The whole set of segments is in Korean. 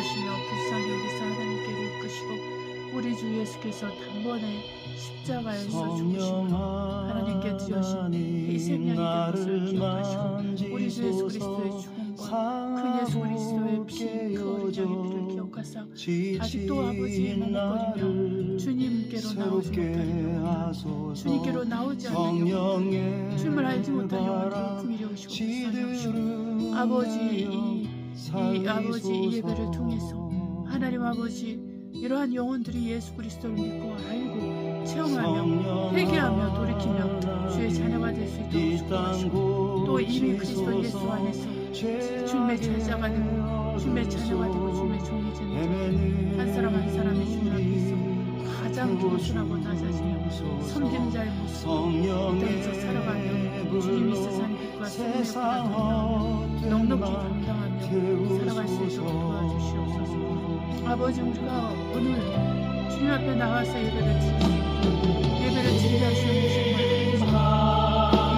기억하시며 불쌍히 여기서 하나님께로 이끄시고 우리 주 예수께서 단번에 십자가에서 죽으심으로 하나님께 드려진 희생양이 된 것을 기억하시고 우리 주 예수 그리스도의 죽음과 그 예수 그리스도의 피, 그 어린 양의 피를 기억하사 아직도 아버지의 머뭇거리며 주님께로 나오지 못하리로다. 주님께로 나오지 않는 영혼들, 주님을 알지 못한 영혼들을 구미려 오시고 불쌍히 여기시고 아버지 이 예배를 통해서 하나님 아버지 이러한 영혼들이 예수 그리스도를 믿고 알고 체험하며 회개하며 돌이키며 주의 자녀가 될 수 있도록 축복하시고 또 이미 그리스도 예수 안에서 주님의 제자가 되고 주님의 자녀가 되고 주님의 종이 되는 한 사람 한 사람이 주님 앞에서 가장 겸손하고 낮아지며 섬기는 자의 모습으로 이 땅에서 살아가며 주님이 세상의 빛과 생명의 빛을 넉넉히 감당하며 살아갈 수 있도록 도와주시옵소서. 아버지 우리가 오늘 주님 앞에 나와서 예배를 드리게 하시는 정말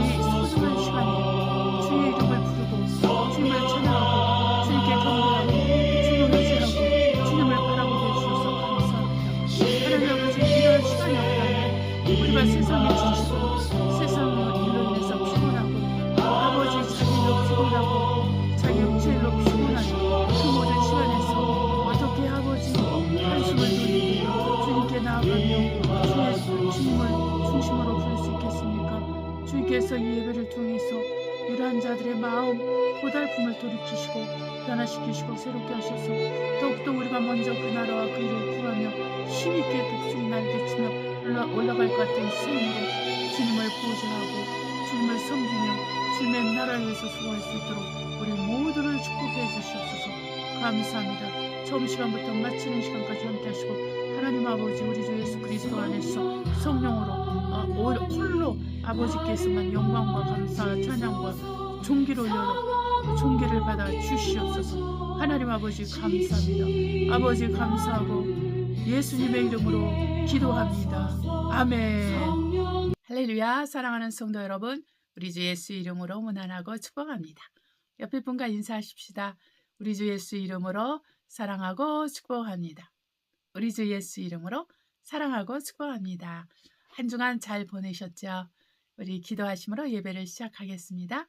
이 소중한 시간에 주의 이름을 부르고 주님을 찬양하고 주님께 경배하고 주님을 의지하고 주님을 바라보게 해주셔서 감사합니다. 하나님 아버지 이러한 시간이 없다면 우리가 세상에 지치고 세상으로 일로 인해서 피곤하고 아버지 자기 일로 피곤하고 자기 육체일로 피곤한 그 모든 시간에서 어떻게 아버지 한숨을 돌리고 주님께 나아가며 주님을 중심으로 부를 수 있겠습니까? 주님께서 이 예배를 통해서 이러한 자들의 마음 고달픔을 돌이키시고 변화시키시고 새롭게 하셔서 더욱더 우리가 먼저 그 나라와 그 일을 구하며 힘있게 독수리 날개치며 올라갈 것 같은 생일에 주님을 보좌하고 주님을 섬기며 주님의 나라를 위해서 수고할 수 있도록 우리 모두를 축복해 주시옵소서. 감사합니다. 처음 시간부터 마치는 시간까지 함께 하시고 하나님 아버지 우리 주 예수 그리스도 안에서 성령으로 홀로 아버지께서만 영광과 감사 찬양과 존귀를 받아 주시옵소서. 하나님 아버지 감사합니다. 아버지 감사하고 예수님의 이름으로 기도합니다. 아멘. 할렐루야. 사랑하는 성도 여러분, 우리 주 예수 이름으로 문안하고 축복합니다. 옆에 분과 인사하십시다. 우리 주 예수 이름으로 사랑하고 축복합니다. 우리 주 예수 이름으로 사랑하고 축복합니다. 한 주간 잘 보내셨죠? 우리 기도하심으로 예배를 시작하겠습니다.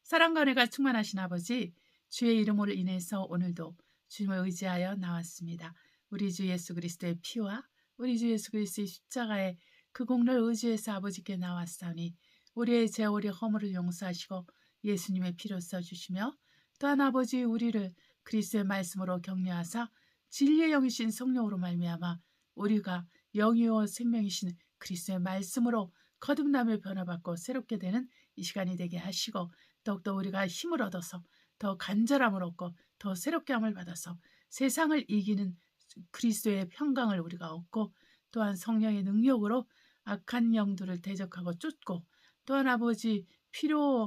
사랑과 은혜가 충만하신 아버지, 주의 이름으로 인해서 오늘도 주님을 의지하여 나왔습니다. 우리 주 예수 그리스도의 피와 우리 주 예수 그리스도의 십자가의 그 공로를 의지해서 아버지께 나왔사오니 우리의 죄 우리 허물을 용서하시고 예수님의 피로 써주시며 또한 아버지 우리를 그리스도의 말씀으로 격려하사 진리의 영이신 성령으로 말미암아 우리가 영이요 생명이신 그리스도의 말씀으로 거듭남을 변화받고 새롭게 되는 이 시간이 되게 하시고 더욱더 우리가 힘을 얻어서 더 간절함을 얻고 더 새롭게 함을 받아서 세상을 이기는 그리스도의 평강을 우리가 얻고 또한 성령의 능력으로 악한 영들을 대적하고 쫓고 또한 아버지 피로의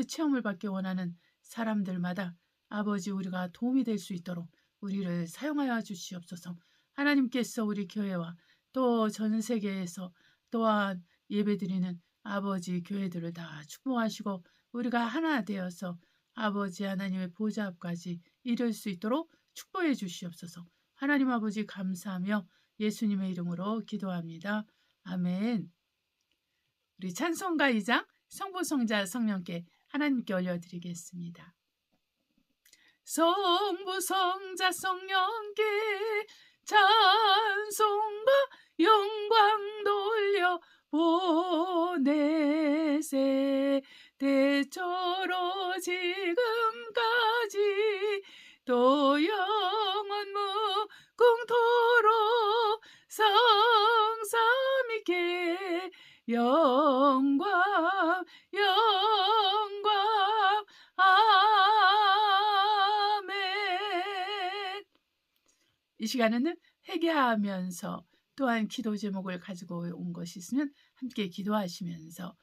체험을 받기 원하는 사람들마다 아버지 우리가 도움이 될 수 있도록 우리를 사용하여 주시옵소서. 하나님께서 우리 교회와 또 전 세계에서 또한 예배드리는 아버지 교회들을 다 축복하시고 우리가 하나 되어서 아버지 하나님의 보좌 앞까지 이룰 수 있도록 축복해 주시옵소서. 하나님 아버지 감사하며 예수님의 이름으로 기도합니다. 아멘. 우리 찬송가 2장 성부 성자 성령께 하나님께 올려드리겠습니다. 성부 성자 성령께 찬송과 영광 돌려 보내세. 대초로 지금까지 또 영원 무궁토록 성삼위께 영광 아멘. 이 시간에는 회개하면서 또한 기도 제목을 가지고 온 것이 있으면 함께 기도하시면서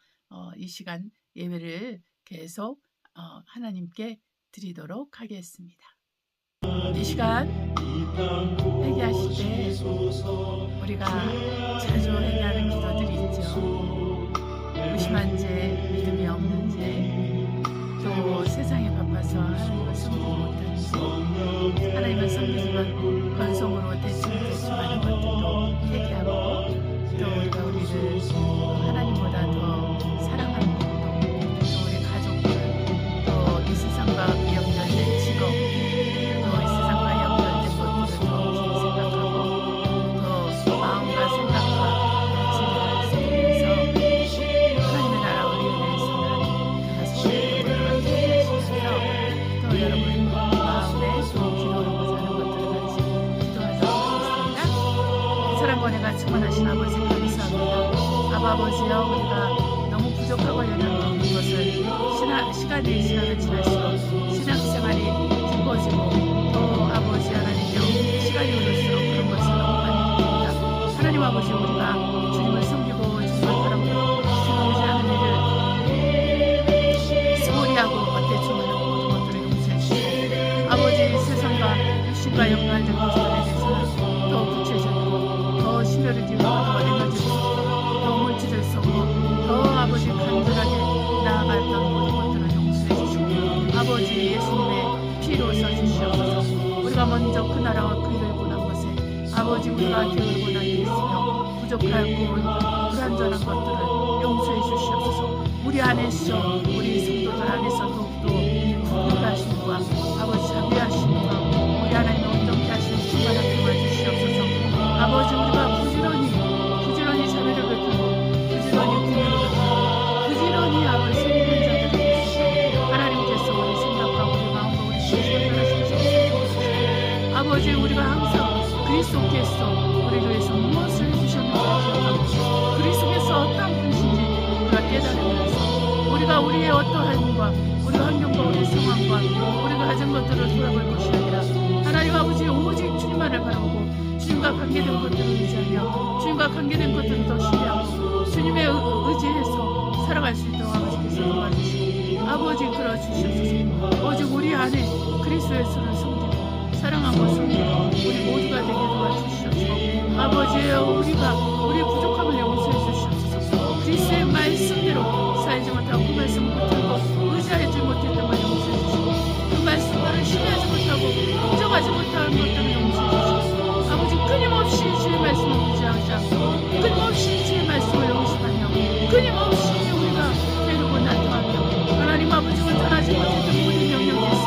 이 시간 예배를 계속 하나님께 드리도록 하겠습니다. 이 시간 회개하실 때 우리가 자주 회개하는 기도들이 있죠. 의심한 죄, 믿음이 없는 죄, 또 세상에 바빠서 하나님을 하나님을 섬기지만 건성으로 대충하는 것들도 회개하고 또 우리가 우리를 하나님보다 더 사랑하는 것도 또 우리 가족들 또 이 세상과 연결된 직업 또 이 세상과 연결된 것들을 더 깊이 생각하고 더 마음과 생각과 지혜를 세우면서 하나님의 나라 우리에 대해서는 가서 모든 것들을 회개하시면서 또 여러분 마음에 기도하고 사는 것들을 같이 기도하도록 하겠습니다. 이 사람 번에가 충만하신 아버지 감사합니다. 아버지여 우리가 너무 부족하고 연약한 것을 시간이 지나면 지날수록 신앙생활이 깊어지고 또 아버지 하나님여 시간이 오를수록 그런 것을 너무 많이 느낍니다. 하나님 아버지 우리가 주님을 섬기고 주님을 바라보고 주님 의지하는 일을 소홀히 하고 대충하는 모든 것들을 용서해 주시고 아버지 세상과 육신과 연관된 것들에 대해서는 더 구체적이고 더 심혈을 기울이고 더 에너지를 더 물질을 쏟고 더 아버지 간절하게 나아갔던 모든 것들을 용서해 주시고 아버지 예수님의 피로 써주시옵소서. 우리가 먼저 그 나라와 그 일을 보는 것에 아버지 우리가 게으르고 나게 있으며 부족하고 불완전한 것들을 용서해 주시옵소서. 우리 안에서 우리 성도들 안에서 더욱더 긍휼하심과 아버지 자비하심과 우리 하나님의 온전케 하시는 충만하게 도와주시옵소서. 아버지 우리가 부지런히 자비를 베풀고 부지런히 긍휼을 베풀고 부지런히 아버지 섬기는 자들을 보시고 하나님께서 우리 생각과 우리 마음과 우리 신심을 변화시키시옵소서. 아버지 우리가 항상 그리스도께서 우리를 위해서 무엇을 해주셨는지 기억하고 그리스도께서 어떠한 분이신지 우리가 깨달으면서 우리가 우리의 어떠함과 우리 환경과 우리 상황과 우리가 가진 것들을 돌아볼 것이 아니라 하나님 아버지 오직 주님만을 바라보고 주님과 관계된 것들을 의지하며 주님과 관계된 것들을 더 신뢰하고 주님의 의지해서 살아갈 수 있도록 아버지께서 도와주시고 아버지 끌어주시옵소서. 오직 우리 안에 그리스도의 손을 섬기고 사랑하고 섬기고 우리 모두가 되게 도와주시옵소서. 아버지여 우리 부족함을 용서해 주시옵소서. 그리스도의 말씀대로 살지 못하고 그 말씀을 붙들고 의지하지 못했던 걸 용서해 주시고 그 말씀을 신뢰하지 못하고 인정하지 못한 것들을 용서해 주시고 아버지 끊임없이 주의 말씀을 의지하지 않고 끊임없이 주의 말씀을 영심하며 끊임없이 우리가 배우고 나타나며 하나님 아버지 온전하지 못했던 모든 영역에서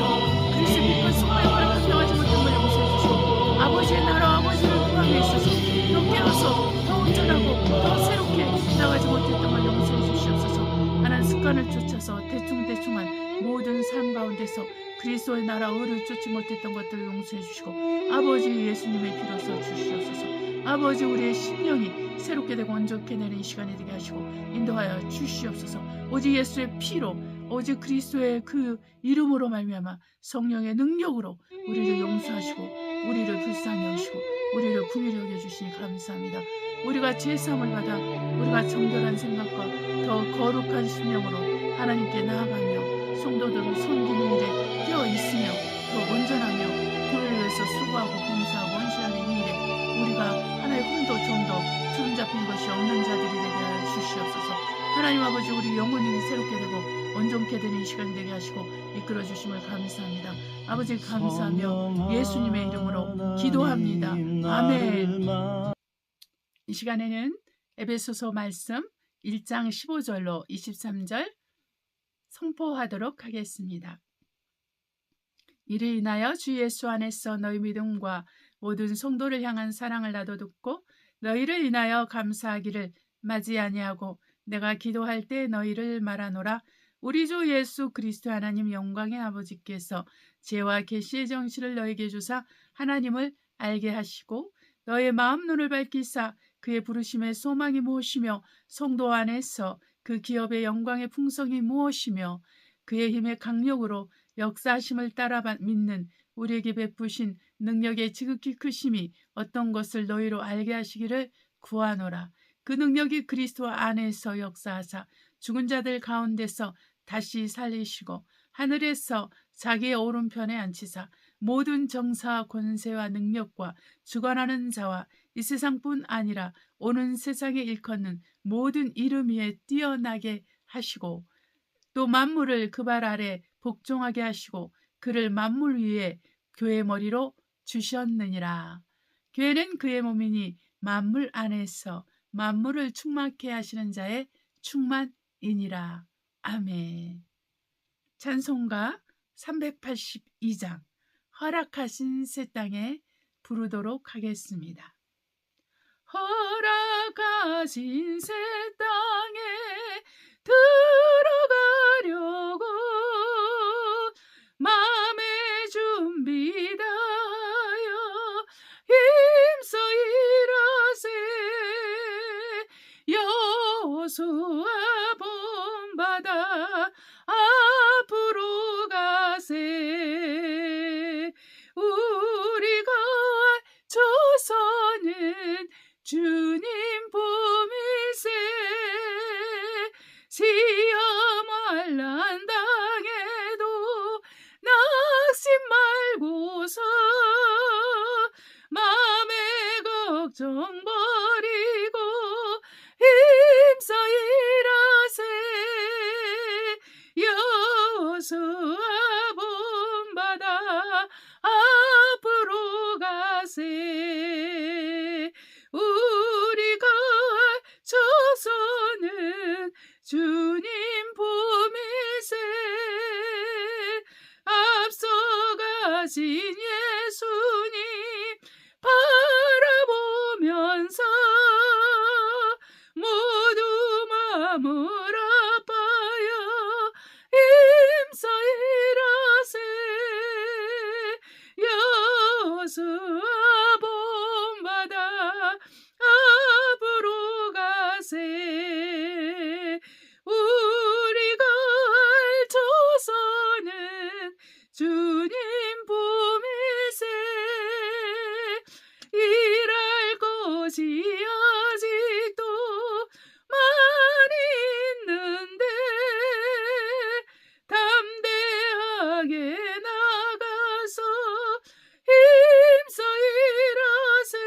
그리스도 빛과 소망의 불을 감당하지 못한 걸 용서해 주시고 아버지의 나라 아버지를 구함에 있어서 더 깨어서 더 온전하고 더 새롭게 나가지 못했던 걸 용서해 주시옵소서. 하나님 습관을 쫓아서 대충한 모든 삶 가운데서 그리스도의 나라 의를 쫓지 못했던 것들을 용서해 주시고 아버지 예수님의 피로 써 주시옵소서. 아버지 우리의 심령이 새롭게 되고 온전케 되는 시간이 되게 하시고 인도하여 주시옵소서. 오직 예수의 피로 오직 그리스도의 그 이름으로 말미암아 성령의 능력으로 우리를 용서하시고 우리를 불쌍히 여기시고 우리를 긍휼히 여겨주시니 감사합니다. 우리가 죄사함을 받아 우리가 정결한 생각과 더 거룩한 심령으로 하나님께 나아가며 성도들을 섬기는 일에 깨어있으며 더 온전하며 교회를 위해서 수고하고 봉사하고 헌신하는 이 일에 우리가 하나의 흠도 좀도 주름 잡힌 것이 없는 자들이 되게 하여 주시옵소서. 하나님 아버지 우리 영혼이 새롭게 되고 온전케 되는 시간이 되게 하시고 이끌어 주심을 감사합니다. 아버지 감사하며 예수님의 이름으로 기도합니다. 아멘. 이 시간에는 에베소서 말씀 1장 15절로 23절 선포하도록 하겠습니다. 이를 인하여 주 예수 안에서 너희 믿음과 모든 성도를 향한 사랑을 나도 듣고 너희를 인하여 감사하기를 마지 아니하고 내가 기도할 때 너희를 말하노라. 우리 주 예수 그리스도 하나님 영광의 아버지께서 지혜와 계시의 정신을 너희에게 주사 하나님을 알게 하시고 너의 마음 눈을 밝히사 그의 부르심의 소망이 무엇이며 성도 안에서 그 기업의 영광의 풍성이 무엇이며 그의 힘의 강력으로 역사하심을 따라 믿는 우리에게 베푸신 능력의 지극히 크심이 어떤 것을 너희로 알게 하시기를 구하노라. 그 능력이 그리스도 안에서 역사하사 죽은 자들 가운데서 다시 살리시고 하늘에서 자기의 오른편에 앉히사 모든 정사와 권세와 능력과 주관하는 자와 이 세상뿐 아니라 오는 세상에 일컫는 모든 이름 위에 뛰어나게 하시고 또 만물을 그 발 아래 복종하게 하시고 그를 만물 위에 교회 머리로 주셨느니라. 교회는 그의 몸이니 만물 안에서 만물을 충만케 하시는 자의 충만이니라. 아멘. 찬송가 382장 허락하신 새 땅에 부르도록 하겠습니다. 허락하신 새 땅에 들어가려고 마음의 준비다여 힘써 일하세. 여호수아 본받아 앞으로 가세. 우리가 조서는 주님 품일세. 시험 환난 당해도 낙심 말고서 마음의 걱정 버리고 힘써 일하세. 여호수아 본받아 앞으로 가세. 우리가 조서는 주님 품일세. 앞서가신 예수님 바라보면서 모두 마음을 아파요 힘써 일하세. 여호수아 본받아 앞으로 가세. 우리가 조서는 주님 품일세. 일할 것이 아직도 많이 있는데 담대하게 나가서 힘써 일하세.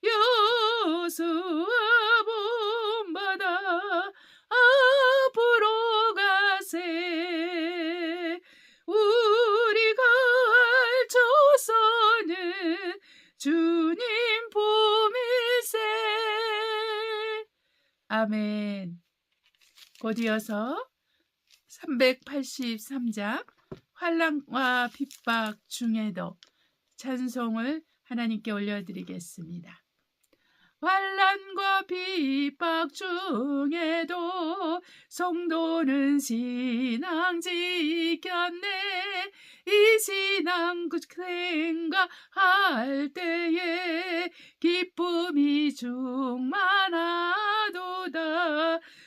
여호수아 본받아 앞으로 가세. 우리가 조서는 주님 품일세. 아멘. 곧이어서 383장 환난과 핍박 중에도 찬송을 하나님께 올려드리겠습니다. 환난과 핍박 중에도 성도는 신앙 지켰네. 이 신앙 생각할 때에 기쁨이 충만하도다.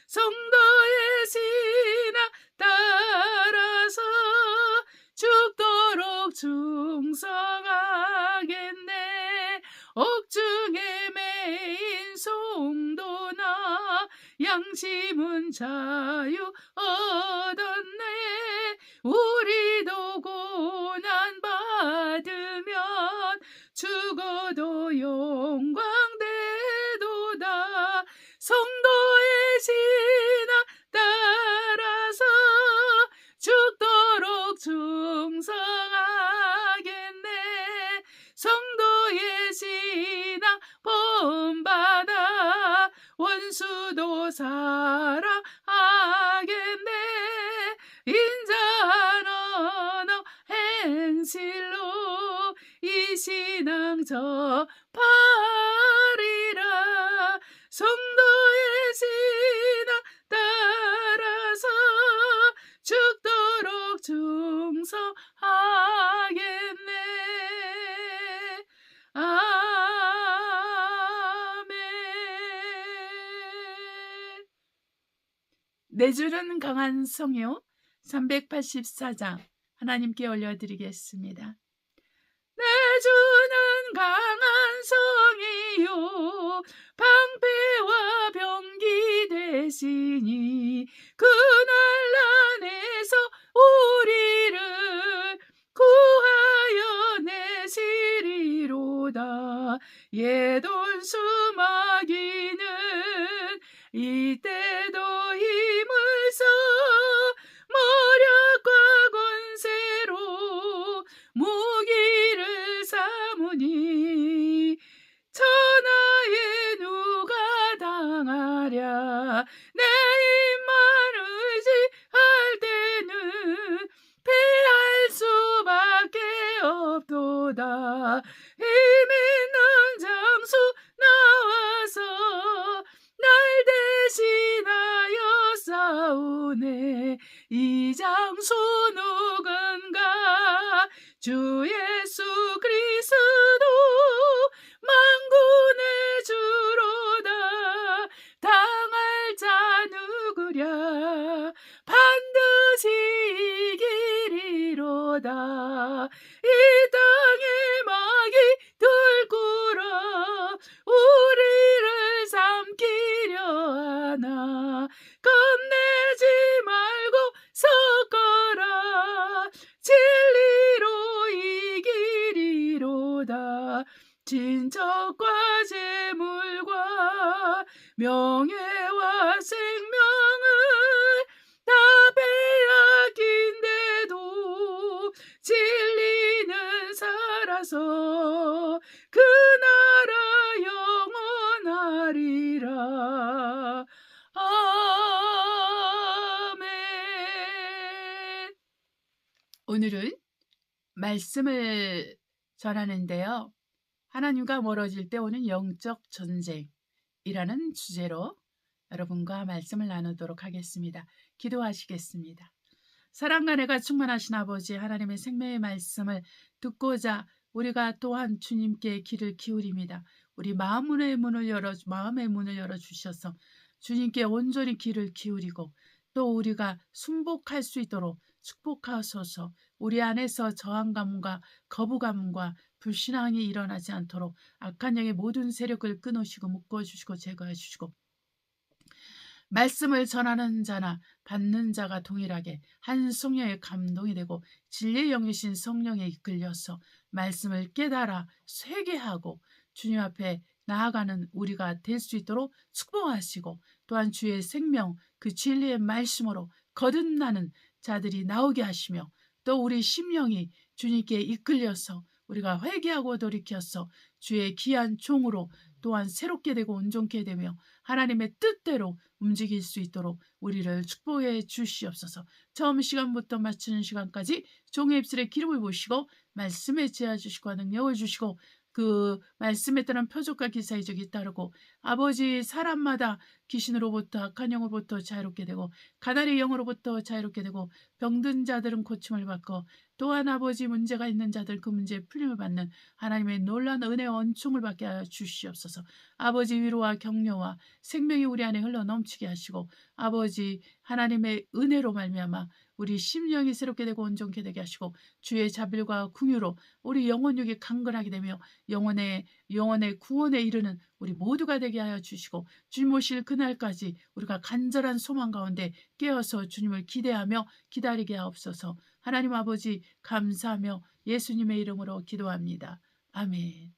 성도의 신앙 따라서 죽도록 충성하겠네. 옥중에 매인 송도나 양심은 자유 얻었네. 우리도 고난 받으면 죽어도 영광되도다. 성도의 신앙 따라서 죽도록 충성하겠네. 성도의 신앙 본받아 원수도 사랑하겠네. 인자한 언어 행실로 이 신앙 전파리라. 성도의 신앙 따라서 죽도록 충성하겠네. 아멘. 내 주는 강한 성이요 384장 하나님께 올려드리겠습니다. 내 주는 강한 성이요 방패와 병기 되시니 그 난란에서 우리를 구하여 내시리로다. 옛온수 마귀는 이때도 힘을 써 모략과 권세로 무기 힘 있는 장수 나와서 날 대신하여 싸우네. 이 장수 누군가? 주 예수 그리스도 만군의 주로다. 당할 자 누구랴? 반드시 이기리로다. 이 땅의 마귀 들꾸러 우리를 삼키려 하나. 겁내지 말고 섞어라. 진리로 이기리로다. 진적과 재물과 명예와 생명을 다 빼앗긴데도 진리는 살아서 그 나라 영원하리라. 아멘. 오늘은 말씀을 전하는데요. 하나님과 멀어질 때 오는 영적 전쟁이라는 주제로 여러분과 말씀을 나누도록 하겠습니다. 기도하시겠습니다. 사랑과 은혜가 충만하신 아버지 하나님의 생명의 말씀을 듣고자 우리가 또한 주님께 귀를 기울입니다. 우리 마음의 문을 열어 주셔서 주님께 온전히 귀를 기울이고 또 우리가 순복할 수 있도록 축복하소서. 우리 안에서 저항감과 거부감과 불신앙이 일어나지 않도록 악한 영의 모든 세력을 끊으시고 묶어주시고 제거해 주시고 말씀을 전하는 자나 받는 자가 동일하게 한 성령의 감동이 되고 진리의 영이신 성령에 이끌려서 말씀을 깨달아 회개하고 주님 앞에 나아가는 우리가 될 수 있도록 축복하시고 또한 주의 생명 그 진리의 말씀으로 거듭나는 자들이 나오게 하시며 또 우리 심령이 주님께 이끌려서 우리가 회개하고 돌이켜서 주의 귀한 종으로 또한 새롭게 되고 온전케 되며 하나님의 뜻대로 움직일 수 있도록 우리를 축복해 주시옵소서. 처음 시간부터 마치는 시간까지 종의 입술에 기름을 부으시고 말씀에 지어 주시고 능력을 주시고 그 말씀에 따른 표적과 기사 이적이 따르고 아버지 사람마다 귀신으로부터 악한 영으로부터 자유롭게 되고 가난의 영으로부터 자유롭게 되고 병든 자들은 고침을 받고 또한 아버지 문제가 있는 자들 그 문제에 풀림을 받는 하나님의 놀라운 은혜와恩총을 받게 하여 주시옵소서. 아버지 위로와 격려와 생명이 우리 안에 흘러 넘치게 하시고 아버지 하나님의 은혜로 말미암아 우리 심령이 새롭게 되고 온전케 되게 하시고 주의 자빌과 궁유로 우리 영혼육이 강건하게 되며 영혼의 구원에 이르는 우리 모두가 되게 하여 주시고 주님 오실 그날까지 우리가 간절한 소망 가운데 깨어서 주님을 기대하며 기다리게 하옵소서. 하나님 아버지 감사하며 예수님의 이름으로 기도합니다. 아멘.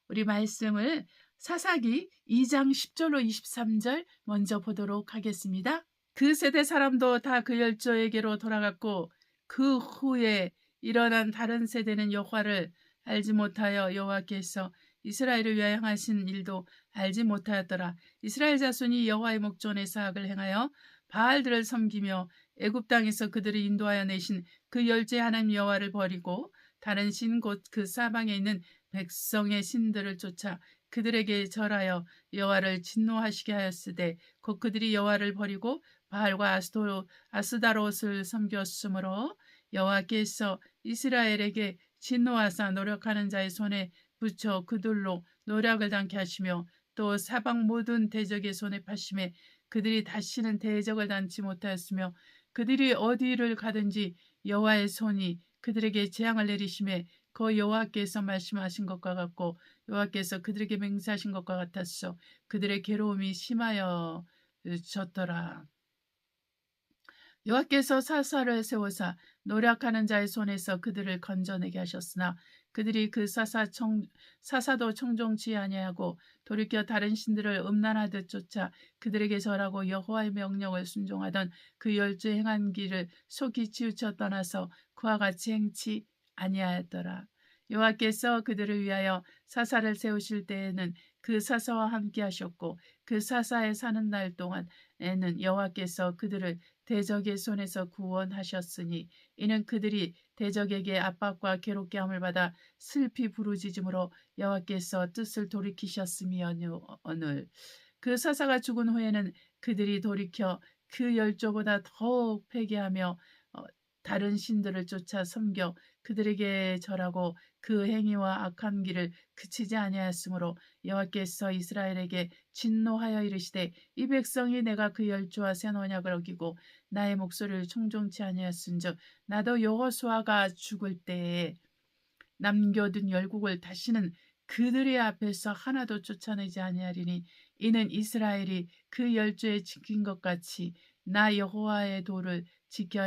우리 말씀을 사사기 2장 10절로 23절 먼저 보도록 하겠습니다. 그 세대 사람도 다 그 열조에게로 돌아갔고 그 후에 일어난 다른 세대는 여호와를 알지 못하여 여호와께서 이스라엘을 위하여 행하신 일도 알지 못하였더라. 이스라엘 자손이 여호와의 목전에 사악을 행하여 바알들을 섬기며 애굽 땅에서 그들을 인도하여 내신 그 열조의 하나님 여호와를 버리고 다른 신 곧 그 사방에 있는 백성의 신들을 쫓아 그들에게 절하여 여호와를 진노하시게 하였으되 곧 그들이 여호와를 버리고 바알과 아스다롯을 섬겼으므로 여호와께서 이스라엘에게 진노하사 노력하는 자의 손에 붙여 그들로 노력을 당케 하시며 또 사방 모든 대적의 손에 파심에 그들이 다시는 대적을 당치 못하였으며 그들이 어디를 가든지 여호와의 손이 그들에게 재앙을 내리심에 그 여호와께서 말씀하신 것과 같고 여호와께서 그들에게 맹세하신 것과 같았어. 그들의 괴로움이 심하여졌더라. 여호와께서 사사를 세우사 노력하는 자의 손에서 그들을 건져내게 하셨으나 그들이 그 사사도 청종치 아니하고 돌이켜 다른 신들을 음란하듯 쫓아 그들에게 절하고 여호와의 명령을 순종하던 그 열조 행한 길을 속히 치우쳐 떠나서 그와 같이 행치 아니하였더라. 여호와께서 그들을 위하여 사사를 세우실 때에는 그 사사와 함께 하셨고 그 사사에 사는 날 동안에는 여호와께서 그들을 대적의 손에서 구원하셨으니 이는 그들이 대적에게 압박과 괴롭게 함을 받아 슬피 부르짖음으로 여호와께서 뜻을 돌이키셨음이오늘. 그 사사가 죽은 후에는 그들이 돌이켜 그 열조보다 더욱 패괴하며 다른 신들을 쫓아 섬겨 그들에게 절하고 그 행위와 악한 길을 그치지 아니하였으므로 여호와께서 이스라엘에게 진노하여 이르시되 이 백성이 내가 그 열조와 새 언약을 어기고 나의 목소리를 청종치 아니하였은즉 나도 여호수아가 죽을 때에 남겨둔 열국을 다시는 그들의 앞에서 하나도 쫓아내지 아니하리니 이는 이스라엘이 그 열조에 지킨 것 같이 나 여호와의 도를 지켜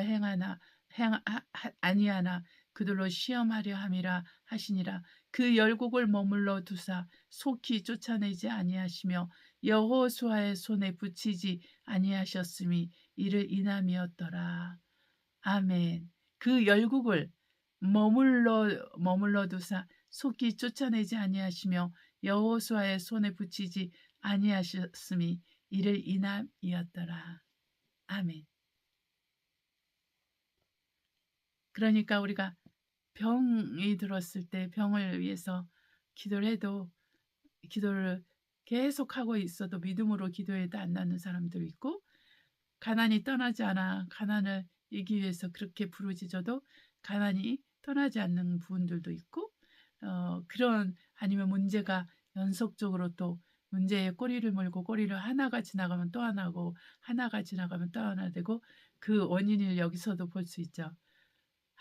아니하나 그들로 시험하려 함이라 하시니라. 그 열국을 머물러 두사 속히 쫓아내지 아니하시며 여호수아의 손에 붙이지 아니하셨음이 이를 인함이었더라. 아멘. 그 열국을 머물러 두사 속히 쫓아내지 아니하시며 여호수아의 손에 붙이지 아니하셨음이 이를 인함이었더라. 아멘. 그러니까 우리가 병이 들었을 때 병을 위해서 기도를 해도 기도를 계속하고 있어도 믿음으로 기도해도 안 낫는 사람도 있고, 가난이 떠나지 않아 가난을 이기 위해서 그렇게 부르짖어도 가난이 떠나지 않는 부분들도 있고, 그런 아니면 문제가 연속적으로 또 문제에 꼬리를 물고 꼬리를 하나가 지나가면 또 하나고 하나가 지나가면 또 하나 되고, 그 원인을 여기서도 볼 수 있죠.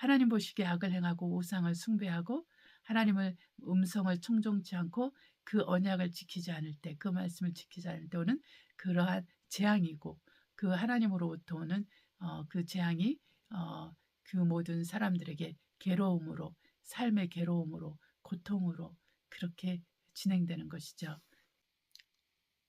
하나님 보시기에 악을 행하고 우상을 숭배하고 하나님을 음성을 청종치 않고 그 언약을 지키지 않을 때, 그 말씀을 지키지 않을 때 오는 그러한 재앙이고, 그 하나님으로부터 오는 그 재앙이 그 모든 사람들에게 괴로움으로, 삶의 괴로움으로, 고통으로 그렇게 진행되는 것이죠.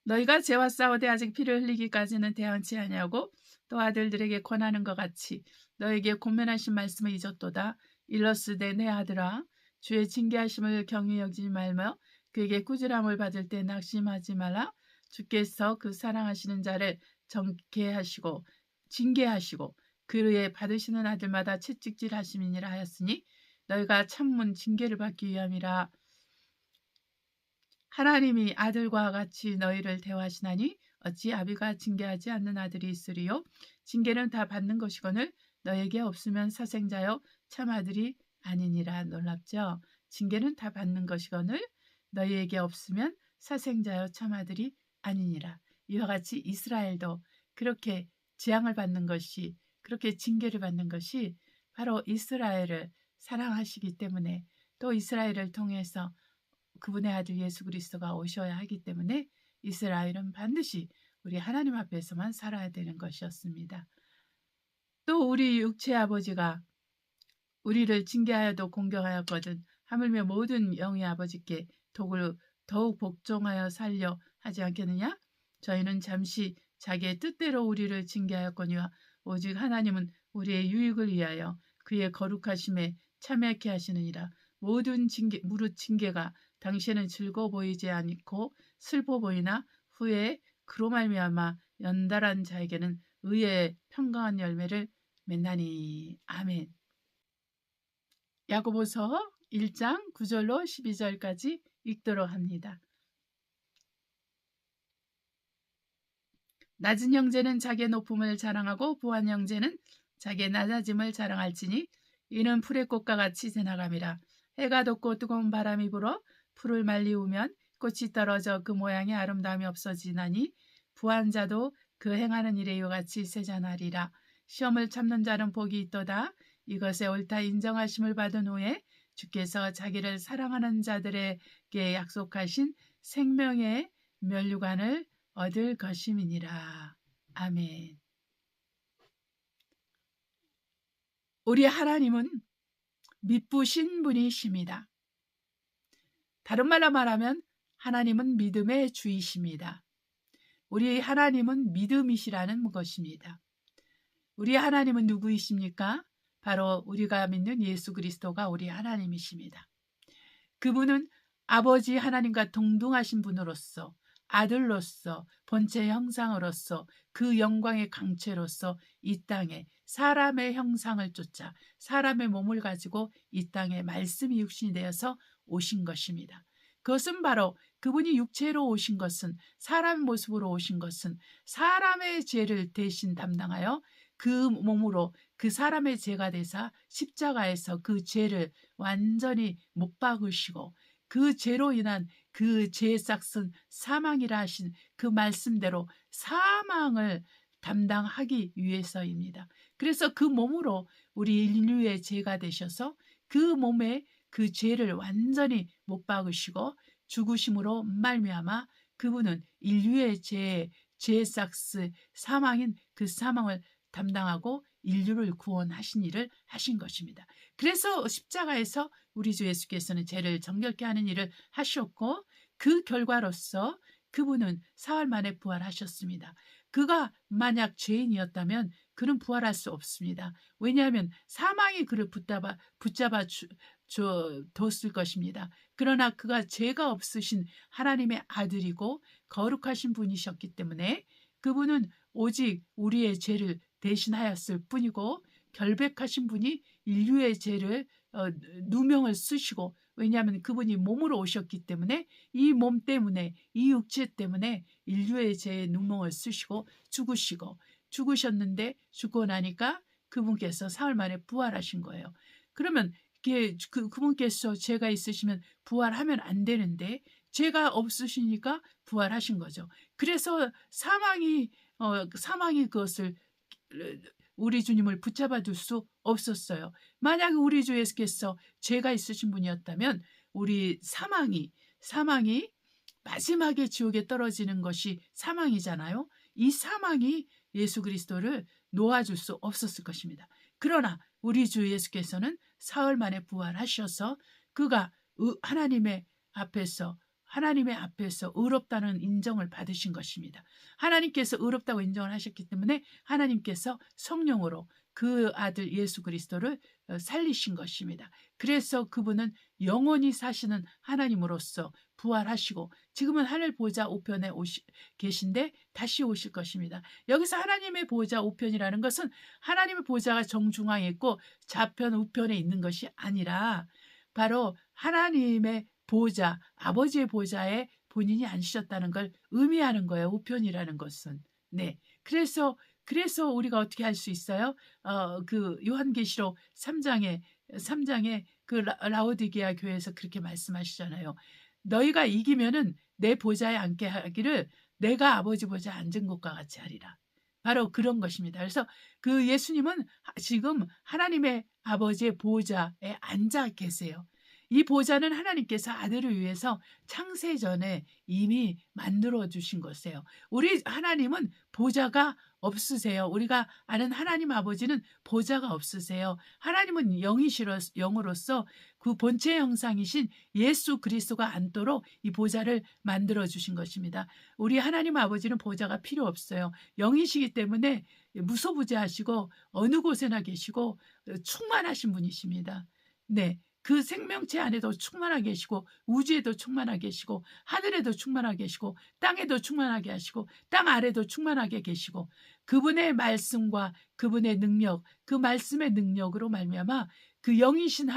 너희가 죄와 싸우되 아직 피를 흘리기까지는 대항치 아니하고 또 아들들에게 권하는 것 같이 너에게 권면하신 말씀을 잊었도다. 일러스되 내 아들아, 주의 징계하심을 경히 여기지 말며 그에게 꾸지람을 받을 때 낙심하지 말라. 주께서 그 사랑하시는 자를 정죄하시고 징계하시고 그의 받으시는 아들마다 채찍질하심이니라 하였으니 너희가 참문 징계를 받기 위함이라. 하나님이 아들과 같이 너희를 대하시나니 어찌 아비가 징계하지 않는 아들이 있으리요. 징계는 다 받는 것이거늘 너에게 없으면 사생자여 참 아들이 아니니라. 놀랍죠? 징계는 다 받는 것이거늘 너희에게 없으면 사생자여 참 아들이 아니니라. 이와 같이 이스라엘도 그렇게 재앙을 받는 것이, 그렇게 징계를 받는 것이 바로 이스라엘을 사랑하시기 때문에, 또 이스라엘을 통해서 그분의 아들 예수 그리스도가 오셔야 하기 때문에 이스라엘은 반드시 우리 하나님 앞에서만 살아야 되는 것이었습니다. 또 우리 육체 아버지가 우리를 징계하여도 공경하였거든 하물며 모든 영의 아버지께 더욱 복종하여 살려 하지 않겠느냐? 저희는 잠시 자기의 뜻대로 우리를 징계하였거니와 오직 하나님은 우리의 유익을 위하여 그의 거룩하심에 참여케 하시느니라. 모든 무릇 징계가 당시에는 즐거워 보이지 않고 슬퍼 보이나 후에 그로 말미암아 연달한 자에게는 의의 평강한 열매를 맺나니. 아멘. 야고보서 1장 9절로 12절까지 읽도록 합니다. 낮은 형제는 자기의 높음을 자랑하고 부한 형제는 자기의 낮아짐을 자랑할지니 이는 풀의 꽃과 같이 지나감이라. 해가 돋고 뜨거운 바람이 불어 풀을 말리우면 꽃이 떨어져 그 모양의 아름다움이 없어지나니 부한 자도 그 행하는 일에 이와 같이 세잔하리라. 시험을 참는 자는 복이 있도다. 이것에 옳다 인정하심을 받은 후에 주께서 자기를 사랑하는 자들에게 약속하신 생명의 면류관을 얻을 것임이니라. 아멘. 우리 하나님은 미쁘신 분이십니다. 다른 말로 말하면 하나님은 믿음의 주이십니다. 우리 하나님은 믿음이시라는 것입니다. 우리 하나님은 누구이십니까? 바로 우리가 믿는 예수 그리스도가 우리 하나님이십니다. 그분은 아버지 하나님과 동등하신 분으로서 아들로서 본체 형상으로서 그 영광의 강체로서 이 땅에 사람의 형상을 쫓아 사람의 몸을 가지고 이 땅에 말씀이 육신이 되어서 오신 것입니다. 그것은 바로 그분이 육체로 오신 것은, 사람의 모습으로 오신 것은 사람의 죄를 대신 담당하여 그 몸으로 그 사람의 죄가 되사 십자가에서 그 죄를 완전히 못 박으시고 그 죄로 인한 그 죄의 싹은 사망이라 하신 그 말씀대로 사망을 담당하기 위해서입니다. 그래서 그 몸으로 우리 인류의 죄가 되셔서 그 몸에 그 죄를 완전히 못 박으시고 죽으심으로 말미암아 그분은 인류의 죄의 싹스 사망인 그 사망을 담당하고 인류를 구원하신 일을 하신 것입니다. 그래서 십자가에서 우리 주 예수께서는 죄를 정결케 하는 일을 하셨고 그 결과로서 그분은 사흘 만에 부활하셨습니다. 그가 만약 죄인이었다면 그는 부활할 수 없습니다. 왜냐하면 사망이 그를 붙잡아 뒀을 것입니다. 그러나 그가 죄가 없으신 하나님의 아들이고 거룩하신 분이셨기 때문에 그분은 오직 우리의 죄를 대신하였을 뿐이고 결백하신 분이 인류의 죄를 누명을 쓰시고, 왜냐하면 그분이 몸으로 오셨기 때문에 이 몸 때문에 이 육체 때문에 인류의 죄의 누명을 쓰시고 죽으셨는데 죽고 나니까 그분께서 사흘 만에 부활하신 거예요. 그러면 그분께서 죄가 있으시면 부활하면 안 되는데 죄가 없으시니까 부활하신 거죠. 그래서 사망이 그것을 우리 주님을 붙잡아 둘 수 없었어요. 만약 우리 주 예수께서 죄가 있으신 분이었다면 우리 사망이 마지막에 지옥에 떨어지는 것이 사망이잖아요. 이 사망이 예수 그리스도를 놓아줄 수 없었을 것입니다. 그러나 우리 주 예수께서는 사흘 만에 부활하셔서 그가 하나님의 앞에서 의롭다는 인정을 받으신 것입니다. 하나님께서 의롭다고 인정을 하셨기 때문에 하나님께서 성령으로 그 아들 예수 그리스도를 살리신 것입니다. 그래서 그분은 영원히 사시는 하나님으로서 부활하시고 지금은 하늘 보좌 우편에 계신데 다시 오실 것입니다. 여기서 하나님의 보좌 우편이라는 것은 하나님의 보좌가 정중앙에 있고 좌편 우편에 있는 것이 아니라 바로 하나님의 보좌, 아버지의 보좌에 본인이 앉으셨다는 걸 의미하는 거예요. 우편이라는 것은. 네. 그래서 우리가 어떻게 할 수 있어요? 그 요한계시록 3장에 그 라오디게아 교회에서 그렇게 말씀하시잖아요. 너희가 이기면은 내 보좌에 앉게 하기를 내가 아버지 보좌에 앉은 것과 같이 하리라. 바로 그런 것입니다. 그래서 그 예수님은 지금 하나님의 아버지의 보좌에 앉아 계세요. 이 보좌는 하나님께서 아들을 위해서 창세전에 이미 만들어 주신 것이에요. 우리 하나님은 보좌가 없으세요. 우리가 아는 하나님 아버지는 보좌가 없으세요. 하나님은 영으로서 그 본체 형상이신 예수 그리스도가 앉도록 이 보좌를 만들어 주신 것입니다. 우리 하나님 아버지는 보좌가 필요 없어요. 영이시기 때문에 무소부재하시고 어느 곳에나 계시고 충만하신 분이십니다. 네. 그 생명체 안에도 충만하게 계시고 우주에도 충만하게 계시고 하늘에도 충만하게 계시고 땅에도 충만하게 하시고 땅 아래도 충만하게 계시고 그분의 말씀과 그분의 능력, 그 말씀의 능력으로 말미암아 그 영이신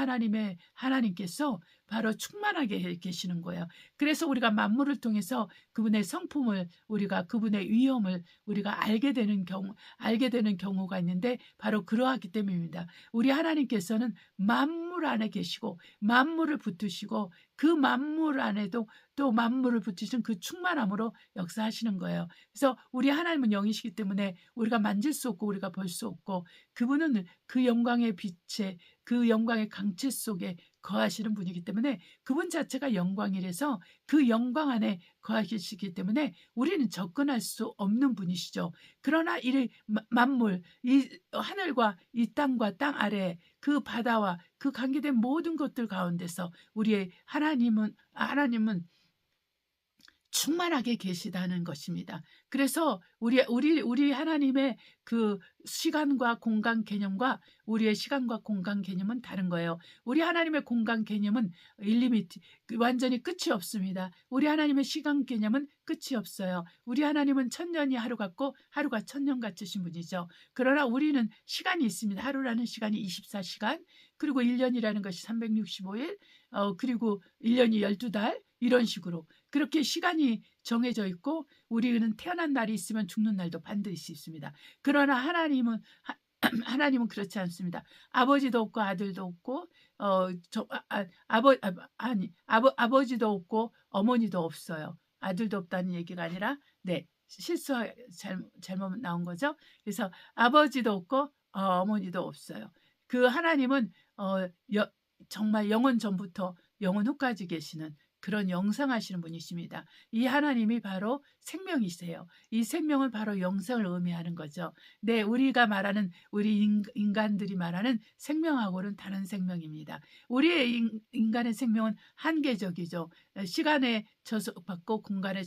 하나님께서 바로 충만하게 계시는 거예요. 그래서 우리가 만물을 통해서 그분의 성품을 우리가 그분의 위엄을 우리가 알게 되는 경우가 있는데 바로 그러하기 때문입니다. 우리 하나님께서는 만물 안에 계시고 만물을 붙드시고 그 만물 안에도 또 만물을 붙이신 그 충만함으로 역사하시는 거예요. 그래서 우리 하나님은 영이시기 때문에 우리가 만질 수 없고 우리가 볼 수 없고 그분은 그 영광의 빛에 그 영광의 강체 속에 거하시는 분이기 때문에 그분 자체가 영광이라서 그 영광 안에 거하시기 때문에 우리는 접근할 수 없는 분이시죠. 그러나 이 만물, 이 하늘과 이 땅과 땅 아래 그 바다와 그 관계된 모든 것들 가운데서 우리의 하나님은 충만하게 계시다는 것입니다. 그래서 우리 하나님의 그 시간과 공간 개념과 우리의 시간과 공간 개념은 다른 거예요. 우리 하나님의 공간 개념은 일리미트, 완전히 끝이 없습니다. 우리 하나님의 시간 개념은 끝이 없어요. 우리 하나님은 천년이 하루 같고 하루가 천년 같으신 분이죠. 그러나 우리는 시간이 있습니다. 하루라는 시간이 24시간, 그리고 1년이라는 것이 365일, 그리고 1년이 12달, 이런 식으로 그렇게 시간이 정해져 있고, 우리는 태어난 날이 있으면 죽는 날도 반드시 있습니다. 그러나 하나님은 그렇지 않습니다. 아버지도 없고 아들도 없고 아버지도 없고 어머니도 없어요. 아들도 없다는 얘기가 아니라, 네, 잘못 나온 거죠. 그래서 아버지도 없고 어머니도 없어요. 그 하나님은 정말 영원 전부터 영원 후까지 계시는 그런 영생하시는 분이십니다. 이 하나님이 바로 생명이세요. 이 생명은 바로 영생을 의미하는 거죠. 네, 우리가 말하는, 우리 인간들이 말하는 생명하고는 다른 생명입니다. 우리의 인간의 생명은 한계적이죠. 시간에 저속받고 공간의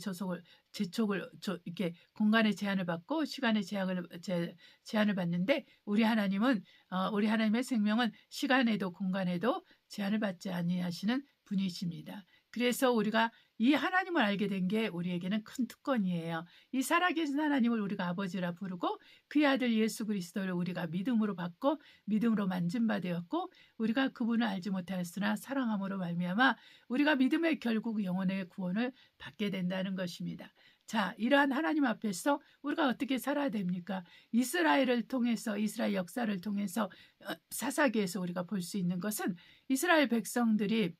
이렇게 공간의 제한을 받고 시간의 제한을 받는데, 우리 하나님의 생명은 시간에도 공간에도 제한을 받지 아니하시는 분이십니다. 그래서 우리가 이 하나님을 알게 된 게 우리에게는 큰 특권이에요. 이 살아계신 하나님을 우리가 아버지라 부르고, 그의 아들 예수 그리스도를 우리가 믿음으로 받고 믿음으로 만짐바 되었고, 우리가 그분을 알지 못하였으나 사랑함으로 말미암아 우리가 믿음의 결국 영혼의 구원을 받게 된다는 것입니다. 자, 이러한 하나님 앞에서 우리가 어떻게 살아야 됩니까? 이스라엘 역사를 통해서 사사기에서 우리가 볼 수 있는 것은, 이스라엘 백성들이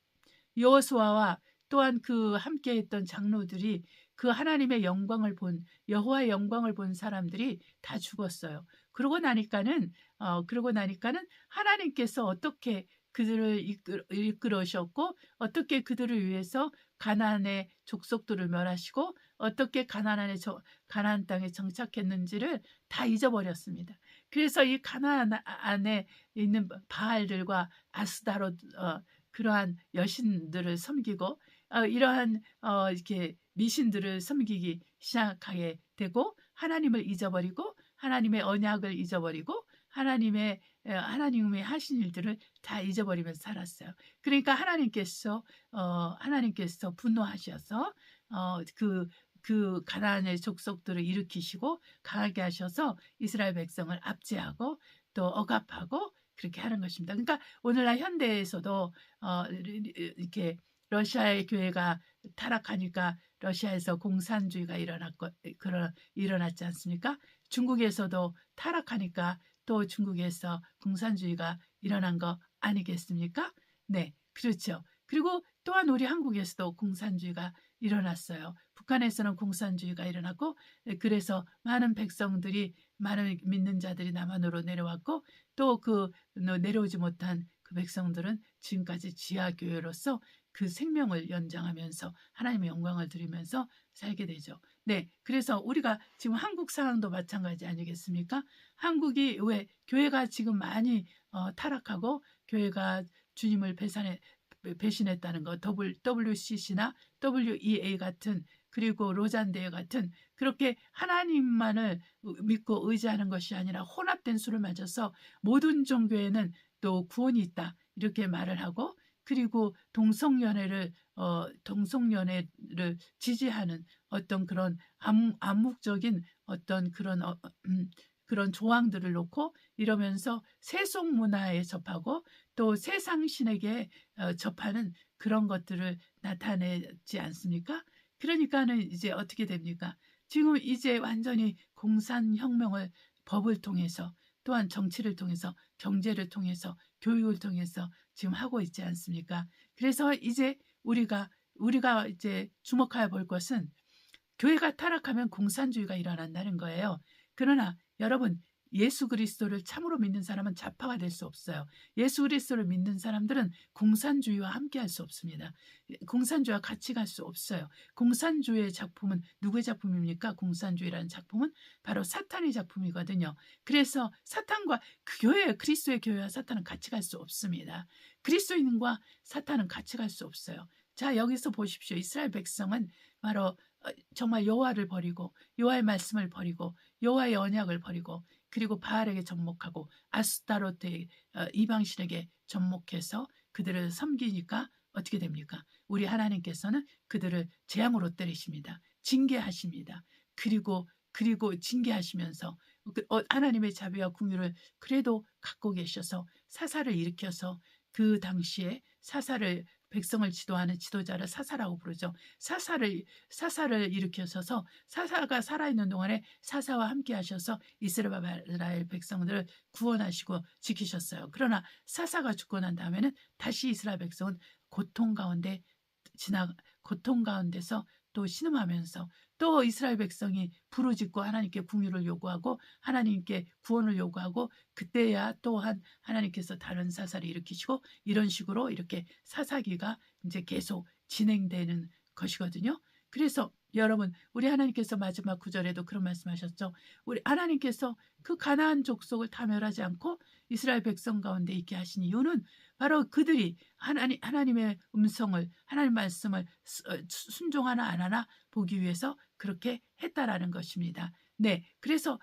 여호수아와 또한 그 함께했던 장로들이 그 하나님의 영광을 본, 여호와의 영광을 본 사람들이 다 죽었어요. 그러고 나니까는 하나님께서 어떻게 그들을 이끌으셨고, 어떻게 그들을 위해서 가나안의 족속들을 멸하시고 어떻게 가나안 땅에 정착했는지를 다 잊어버렸습니다. 그래서 이 가나안 안에 있는 바알들과 아스다롯, 그러한 여신들을 섬기고 이러한 이렇게 미신들을 섬기기 시작하게 되고, 하나님을 잊어버리고 하나님의 언약을 잊어버리고 하나님의 하신 일들을 다 잊어버리면서 살았어요. 그러니까 하나님께서 분노하셔서 그 가나안의 족속들을 일으키시고 강하게 하셔서 이스라엘 백성을 압제하고 또 억압하고 그렇게 하는 것입니다. 그러니까 오늘날 현대에서도 이렇게 러시아의 교회가 타락하니까 러시아에서 공산주의가 일어났지 않습니까? 중국에서도 타락하니까 또 중국에서 공산주의가 일어난 거 아니겠습니까? 네, 그렇죠. 그리고 또한 우리 한국에서도 공산주의가 일어났어요. 북한에서는 공산주의가 일어났고, 그래서 많은 믿는 자들이 남한으로 내려왔고, 또 내려오지 못한 그 백성들은 지금까지 지하교회로서 그 생명을 연장하면서 하나님의 영광을 드리면서 살게 되죠. 네, 그래서 우리가 지금 한국 상황도 마찬가지 아니겠습니까? 한국이 왜 교회가 지금 많이 타락하고 교회가 주님을 배신했다는 거, WCC나 WEA 같은, 그리고 로잔대회 같은, 그렇게 하나님만을 믿고 의지하는 것이 아니라 혼합된 수를 맞아서 모든 종교에는 또 구원이 있다 이렇게 말을 하고, 그리고 동성연애를 지지하는 어떤 그런 암묵적인 어떤 그런 조항들을 놓고 이러면서 세속 문화에 접하고 또 세상신에게 접하는 그런 것들을 나타내지 않습니까? 그러니까는 이제 어떻게 됩니까? 지금 이제 완전히 공산혁명을 법을 통해서, 또한 정치를 통해서, 경제를 통해서, 교육을 통해서 지금 하고 있지 않습니까? 그래서 이제 우리가 이제 주목해야 볼 것은, 교회가 타락하면 공산주의가 일어난다는 거예요. 그러나 여러분, 예수 그리스도를 참으로 믿는 사람은 좌파가 될 수 없어요. 예수 그리스도를 믿는 사람들은 공산주의와 함께 할 수 없습니다. 공산주의와 같이 갈 수 없어요. 공산주의의 작품은 누구의 작품입니까? 공산주의라는 작품은 바로 사탄의 작품이거든요. 그래서 사탄과 그리스도의 교회와 사탄은 같이 갈 수 없습니다. 그리스도인과 사탄은 같이 갈 수 없어요. 자, 여기서 보십시오. 이스라엘 백성은 바로 정말 여호와를 버리고 여호와의 말씀을 버리고 여호와의 언약을 버리고 그리고 바알에게 접목하고 아스타로트의 이방신에게 접목해서 그들을 섬기니까 어떻게 됩니까? 우리 하나님께서는 그들을 재앙으로 때리십니다. 징계하십니다. 그리고 징계하시면서 하나님의 자비와 긍휼을 그래도 갖고 계셔서 사사를 일으켜서 그 당시에 사사를 백성을 지도하는 지도자를 사사라고 부르죠. 사사를 일으켜서서 사사가 살아있는 동안에 사사와 함께 하셔서 이스라엘 백성들을 구원하시고 지키셨어요. 그러나 사사가 죽고 난 다음에는 다시 이스라엘 백성은 고통 가운데서 또 신음하면서 또 이스라엘 백성이 부르짖고 하나님께 긍휼을 요구하고 하나님께 구원을 요구하고 그때야 또한 하나님께서 다른 사사를 일으키시고 이런 식으로 이렇게 사사기가 이제 계속 진행되는 것이거든요. 그래서 여러분 우리 하나님께서 마지막 구절에도 그런 말씀하셨죠. 우리 하나님께서 그 가나안 족속을 다 멸하지 않고 이스라엘 백성 가운데 있게 하신 이유는 바로 그들이 하나님의 음성을 하나님 말씀을 순종하나 안 하나 보기 위해서 그렇게 했다라는 것입니다. 네, 그래서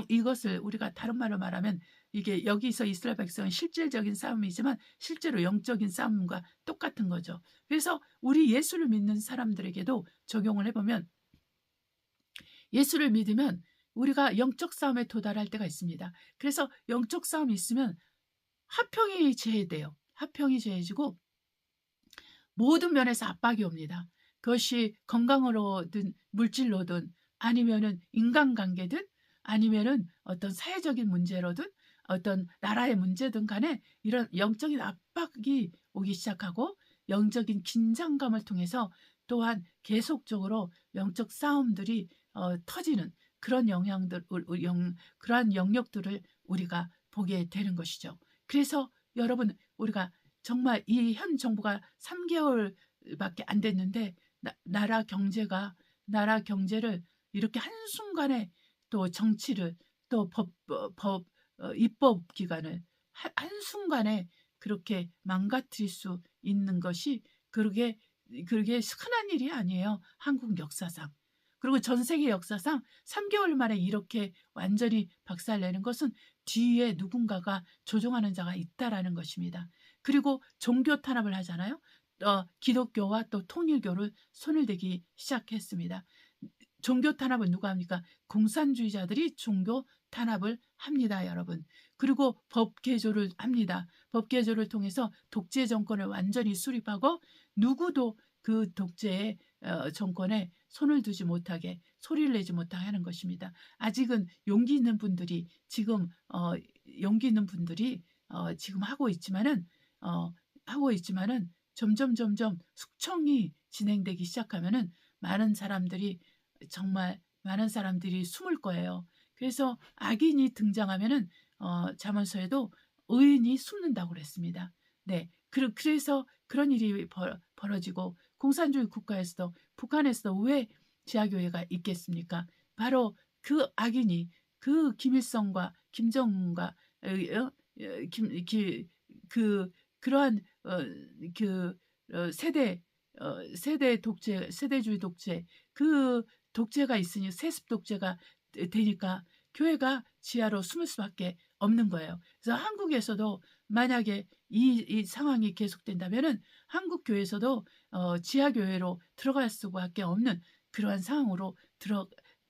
이것을 우리가 다른 말로 말하면 이게 여기서 이스라엘 백성은 실질적인 싸움이지만 실제로 영적인 싸움과 똑같은 거죠. 그래서 우리 예수를 믿는 사람들에게도 적용을 해보면 예수를 믿으면 우리가 영적 싸움에 도달할 때가 있습니다. 그래서 영적 싸움이 있으면 화평이 제해돼요. 화평이 제해지고 모든 면에서 압박이 옵니다. 그것이 건강으로든 물질로든 아니면은 인간관계든 아니면은 어떤 사회적인 문제로든 어떤 나라의 문제든 간에 이런 영적인 압박이 오기 시작하고 영적인 긴장감을 통해서 또한 계속적으로 영적 싸움들이 터지는 그런 그러한 영역들을 우리가 보게 되는 것이죠. 그래서 여러분 우리가 정말 이 현 정부가 3개월밖에 안 됐는데 나라 경제를 이렇게 한순간에 또 정치를 또 입법 기관을 한순간에 그렇게 망가뜨릴 수 있는 것이 그게 흔한 일이 아니에요. 한국 역사상. 그리고 전 세계 역사상 3개월 만에 이렇게 완전히 박살내는 것은 뒤에 누군가가 조종하는 자가 있다라는 것입니다. 그리고 종교 탄압을 하잖아요. 기독교와 또 통일교를 손을 대기 시작했습니다. 종교 탄압은 누가 합니까? 공산주의자들이 종교 탄압을 합니다, 여러분. 그리고 법 개조를 합니다. 법 개조를 통해서 독재 정권을 완전히 수립하고 누구도 그 독재의 정권에 손을 두지 못하게 소리를 내지 못하게 하는 것입니다. 아직은 용기 있는 분들이 지금 지금 하고 있지만은 점점 숙청이 진행되기 시작하면은 정말 많은 사람들이 숨을 거예요. 그래서 악인이 등장하면은 잠언서에도 의인이 숨는다고 그랬습니다. 네, 그래서 그런 일이 벌어지고 공산주의 국가에서도 북한에서도 왜 지하교회가 있겠습니까? 바로 그 악인이 그 김일성과 김정은과 그러한 세대주의 독재 그 독재가 있으니 세습 독재가 되니까 교회가 지하로 숨을 수밖에 없는 거예요. 그래서 한국에서도 만약에 이 상황이 계속된다면은 한국 교회에서도 지하 교회로 들어갈 수밖에 없는 그러한 상황으로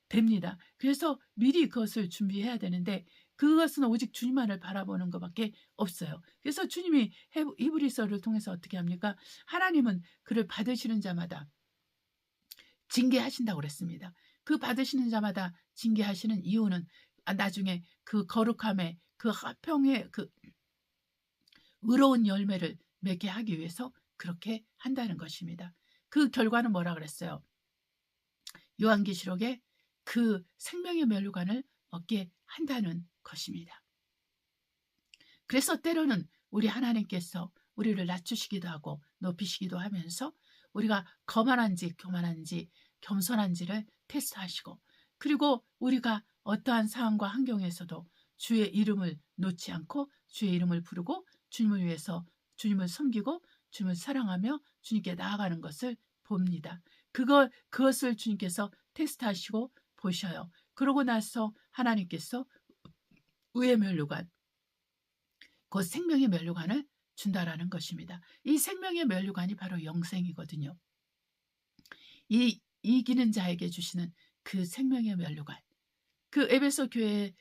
됩니다. 그래서 미리 그것을 준비해야 되는데 그것은 오직 주님만을 바라보는 것밖에 없어요. 그래서 주님이 히브리서를 통해서 어떻게 합니까? 하나님은 그를 받으시는 자마다 징계하신다고 그랬습니다. 그 받으시는 자마다 징계하시는 이유는 나중에 그 거룩함의 그 화평의 그 의로운 열매를 맺게 하기 위해서 그렇게 한다는 것입니다. 그 결과는 뭐라 그랬어요? 요한계시록에 그 생명의 멸류관을 얻게 한다는 것입니다. 그래서 때로는 우리 하나님께서 우리를 낮추시기도 하고 높이시기도 하면서 우리가 거만한지 교만한지 겸손한지를 테스트하시고 그리고 우리가 어떠한 상황과 환경에서도 주의 이름을 놓지 않고 주의 이름을 부르고 주님을 위해서 주님을 섬기고 주님을 사랑하며 주님께 나아가는 것을 봅니다. 그것을 주님께서 테스트하시고 보셔요. 그러고 나서 하나님께서 의의 면류관, 그 생명의 면류관을 준다라는 것입니다. 이 생명의 면류관이 바로 영생이거든요. 이 이기는 자에게 주시는 그 생명의 면류관, 그 에베소 교회에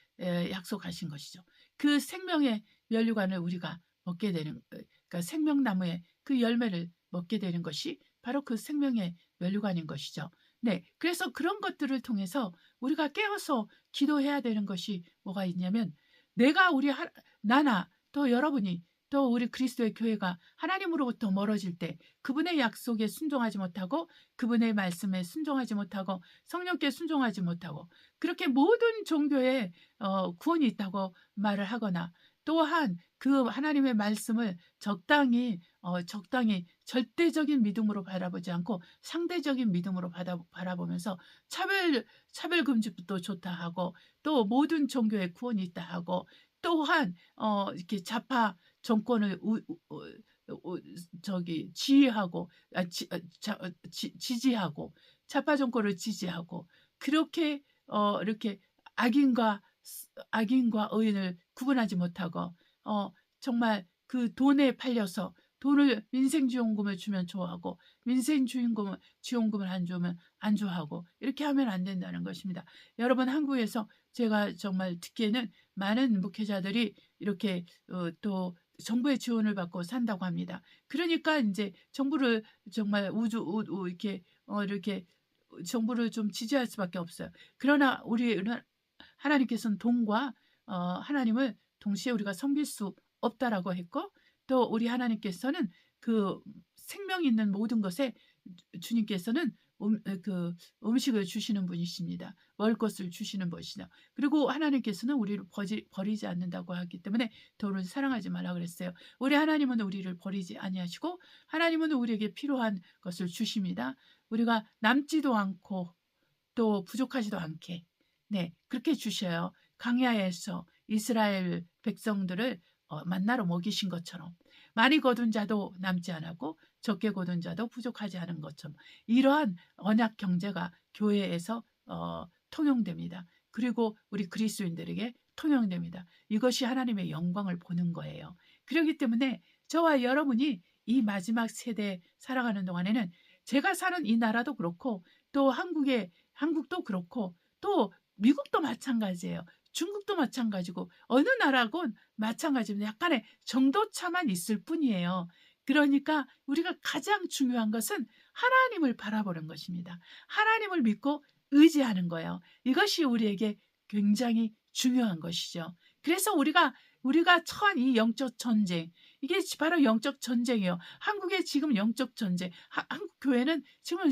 약속하신 것이죠. 그 생명의 면류관을 우리가 먹게 되는, 그러니까 생명나무의 그 열매를 먹게 되는 것이 바로 그 생명의 면류관인 것이죠. 네, 그래서 그런 것들을 통해서 우리가 깨어서 기도해야 되는 것이 뭐가 있냐면, 내가 나나 또 여러분이 또 우리 그리스도의 교회가 하나님으로부터 멀어질 때, 그분의 약속에 순종하지 못하고, 그분의 말씀에 순종하지 못하고, 성령께 순종하지 못하고, 그렇게 모든 종교에 구원이 있다고 말을 하거나, 또한 그 하나님의 말씀을 적당히 절대적인 믿음으로 바라보지 않고 상대적인 믿음으로 바라보면서 차별 금지도 좋다 하고, 또 모든 종교에 구원이 있다 하고, 또한 이렇게 좌파 정권을 지휘하고 지지하고, 좌파 정권을 지지하고, 그렇게 이렇게 악인과 의인을 구분하지 못하고, 정말 그 돈에 팔려서 민생지원금을 주면 좋아하고, 지원금을 안 주면 안 좋아하고, 이렇게 하면 안 된다는 것입니다. 여러분, 한국에서 제가 정말 듣기에는 많은 목회자들이 이렇게 또 정부의 지원을 받고 산다고 합니다. 그러니까 이제 정부를 정말 이렇게 정부를 좀 지지할 수밖에 없어요. 그러나 우리는 하나님께서는 돈과 하나님을 동시에 우리가 섬길 수 없다라고 했고, 또 우리 하나님께서는 그 생명 있는 모든 것에 주님께서는 그 음식을 주시는 분이십니다. 먹을 것을 주시는 분이시다. 그리고 하나님께서는 우리를 버리지 않는다고 하기 때문에 돈을 사랑하지 말라 그랬어요. 우리 하나님은 우리를 버리지 아니하시고, 하나님은 우리에게 필요한 것을 주십니다. 우리가 남지도 않고 또 부족하지도 않게, 네, 그렇게 주셔요. 광야에서 이스라엘 백성들을 만나러 먹이신 것처럼, 많이 거둔 자도 남지 않았고 적게 거둔 자도 부족하지 않은 것처럼, 이러한 언약 경제가 교회에서 통용됩니다. 그리고 우리 그리스도인들에게 통용됩니다. 이것이 하나님의 영광을 보는 거예요. 그렇기 때문에 저와 여러분이 이 마지막 세대에 살아가는 동안에는, 제가 사는 이 나라도 그렇고, 또 한국도 그렇고, 또 미국도 마찬가지예요. 중국도 마찬가지고, 어느 나라건 마찬가지입니다. 약간의 정도차만 있을 뿐이에요. 그러니까 우리가 가장 중요한 것은 하나님을 바라보는 것입니다. 하나님을 믿고 의지하는 거예요. 이것이 우리에게 굉장히 중요한 것이죠. 그래서 우리가 처한 이 영적 전쟁, 이게 바로 영적 전쟁이에요. 한국의 지금 영적 전쟁, 한국 교회는 지금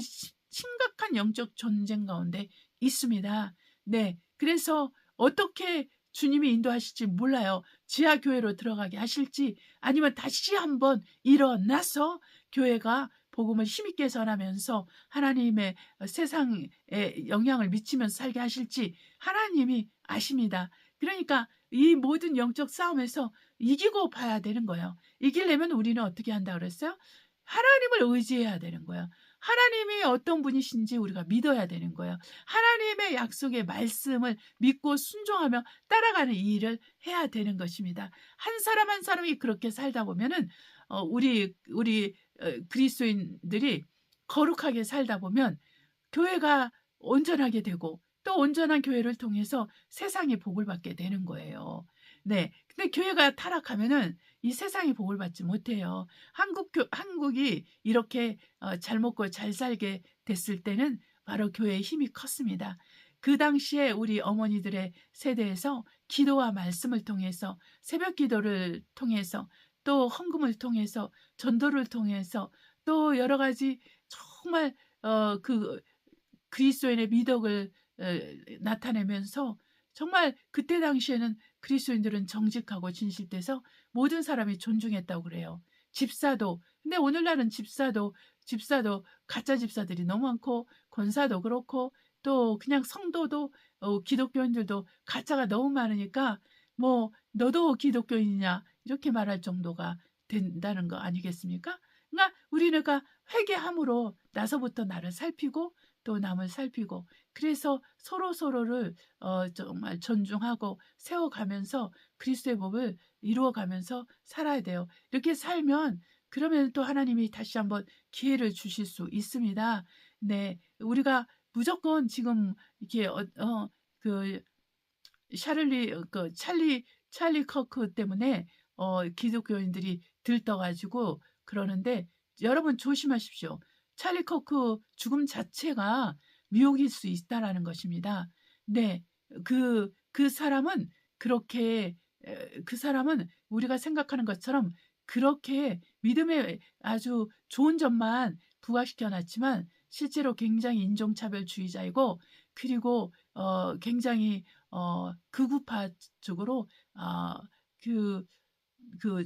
심각한 영적 전쟁 가운데 있습니다. 네, 그래서 어떻게 주님이 인도하실지 몰라요. 지하교회로 들어가게 하실지, 아니면 다시 한번 일어나서 교회가 복음을 힘있게 전하면서 하나님의 세상에 영향을 미치면서 살게 하실지 하나님이 아십니다. 그러니까 이 모든 영적 싸움에서 이기고 봐야 되는 거예요. 이기려면 우리는 어떻게 한다 그랬어요? 하나님을 의지해야 되는 거예요. 하나님이 어떤 분이신지 우리가 믿어야 되는 거예요. 하나님의 약속의 말씀을 믿고 순종하며 따라가는 이 일을 해야 되는 것입니다. 한 사람 한 사람이 그렇게 살다 보면은 우리 그리스도인들이 거룩하게 살다 보면 교회가 온전하게 되고, 또 온전한 교회를 통해서 세상의 복을 받게 되는 거예요. 네. 근데 교회가 타락하면은 이 세상이 복을 받지 못해요. 한국이 이렇게 잘 먹고 잘 살게 됐을 때는 바로 교회의 힘이 컸습니다. 그 당시에 우리 어머니들의 세대에서 기도와 말씀을 통해서, 새벽 기도를 통해서, 또 헌금을 통해서, 전도를 통해서, 또 여러 가지 정말 그 그리스도인의 미덕을 나타내면서, 정말 그때 당시에는 그리스도인들은 정직하고 진실돼서 모든 사람이 존중했다고 그래요. 집사도, 근데 오늘날은 집사도 가짜 집사들이 너무 많고, 권사도 그렇고, 또 그냥 성도도 기독교인들도 가짜가 너무 많으니까, 뭐 너도 기독교인이냐 이렇게 말할 정도가 된다는 거 아니겠습니까? 그러니까 우리가 회개함으로 나서부터 나를 살피고 또 남을 살피고 그래서 서로서로를 정말 존중하고 세워가면서 그리스도의 법을 이루어가면서 살아야 돼요. 이렇게 살면 그러면 또 하나님이 다시 한번 기회를 주실 수 있습니다. 네, 우리가 무조건 지금 이렇게 그 찰리 커크 때문에 기독교인들이 들떠가지고 그러는데 여러분 조심하십시오. 찰리 커크 죽음 자체가 미혹일 수 있다라는 것입니다. 네, 그 사람은 그렇게 그 사람은 우리가 생각하는 것처럼 그렇게 믿음의 아주 좋은 점만 부각시켜 놨지만 실제로 굉장히 인종차별주의자이고 그리고 굉장히 극우파 쪽으로 그, 그,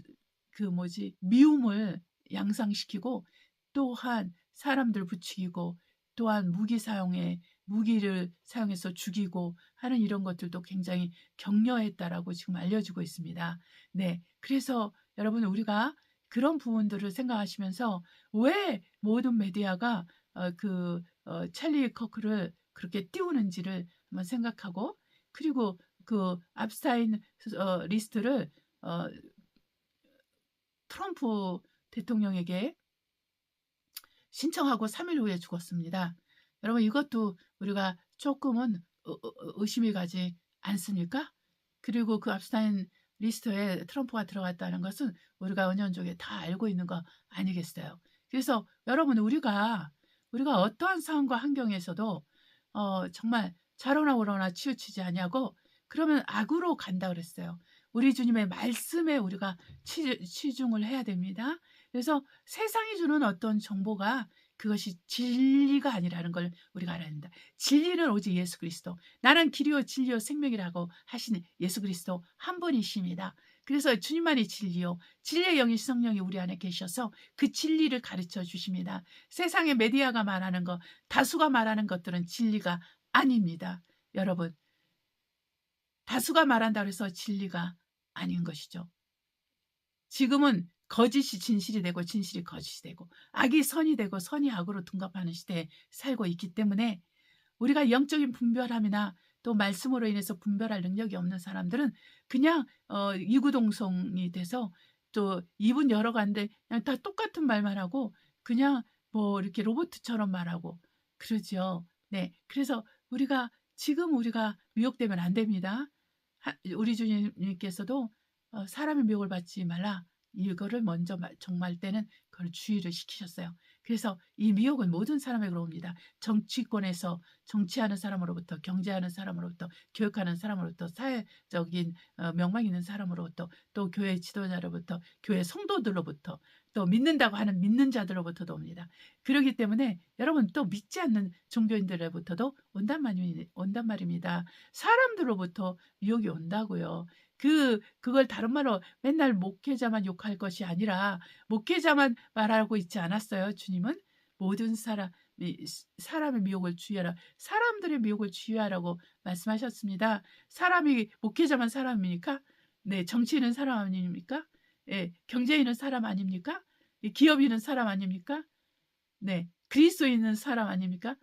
미움을 양상시키고 또한 사람들 부추기고 또한 무기를 사용해서 죽이고 하는 이런 것들도 굉장히 격려했다라고 지금 알려지고 있습니다. 네. 그래서 여러분 우리가 그런 부분들을 생각하시면서 왜 모든 메디아가 찰리 커크를 그렇게 띄우는지를 한번 생각하고 그리고 그 압스타인 리스트를 트럼프 대통령에게 신청하고 3일 후에 죽었습니다. 여러분 이것도 우리가 조금은 의심이 가지 않습니까? 그리고 그 압스타인 리스트에 트럼프가 들어갔다는 것은 우리가 은연중에 다 알고 있는 거 아니겠어요? 그래서 여러분 우리가 어떠한 상황과 환경에서도 정말 자로나 오로나 치우치지 아니하고 그러면 악으로 간다 그랬어요. 우리 주님의 말씀에 우리가 치중을 해야 됩니다. 그래서 세상이 주는 어떤 정보가 그것이 진리가 아니라는 걸 우리가 알아야 합니다. 진리는 오직 예수 그리스도. 나는 길이요 진리요 생명이라고 하신 예수 그리스도 한 분이십니다. 그래서 주님만이 진리요. 진리의 영이 성령이 우리 안에 계셔서 그 진리를 가르쳐 주십니다. 세상의 메디아가 말하는 것, 다수가 말하는 것들은 진리가 아닙니다. 여러분, 다수가 말한다고 해서 진리가 아닌 것이죠. 지금은 거짓이 진실이 되고 진실이 거짓이 되고 악이 선이 되고 선이 악으로 둔갑하는 시대에 살고 있기 때문에 우리가 영적인 분별함이나 또 말씀으로 인해서 분별할 능력이 없는 사람들은 그냥 이구동성이 돼서 또 입은 여러 가지인데 그냥 다 똑같은 말만 하고 그냥 뭐 이렇게 로봇처럼 말하고 그러죠. 네, 그래서 지금 우리가 미혹되면 안 됩니다. 우리 주님께서도 사람의 미혹을 받지 말라. 이거를 먼저 정말 때는 그걸 주의를 시키셨어요. 그래서 이 미혹은 모든 사람에게 옵니다. 정치권에서 정치하는 사람으로부터 경제하는 사람으로부터 교육하는 사람으로부터 사회적인 명망 있는 사람으로부터 또 교회 지도자로부터 교회 성도들로부터 또 믿는다고 하는 믿는 자들로부터도 옵니다. 그렇기 때문에 여러분 또 믿지 않는 종교인들로부터도 온단 말입니다. 사람들로부터 미혹이 온다고요. 그걸 다른 말로 맨날 목회자만 욕할 것이 아니라 목회자만 말하고 있지 않았어요. 주님은 모든 사람의 미혹을 주의하라. 사람들의 미혹을 주의하라고 말씀하셨습니다. 목회자만 사람입니까? 네, 정치인은 사람 아닙니까? 예, 경제인은 사람 아닙니까? 기업인은 사람 아닙니까? 네, 그리스도인은 사람 아닙니까?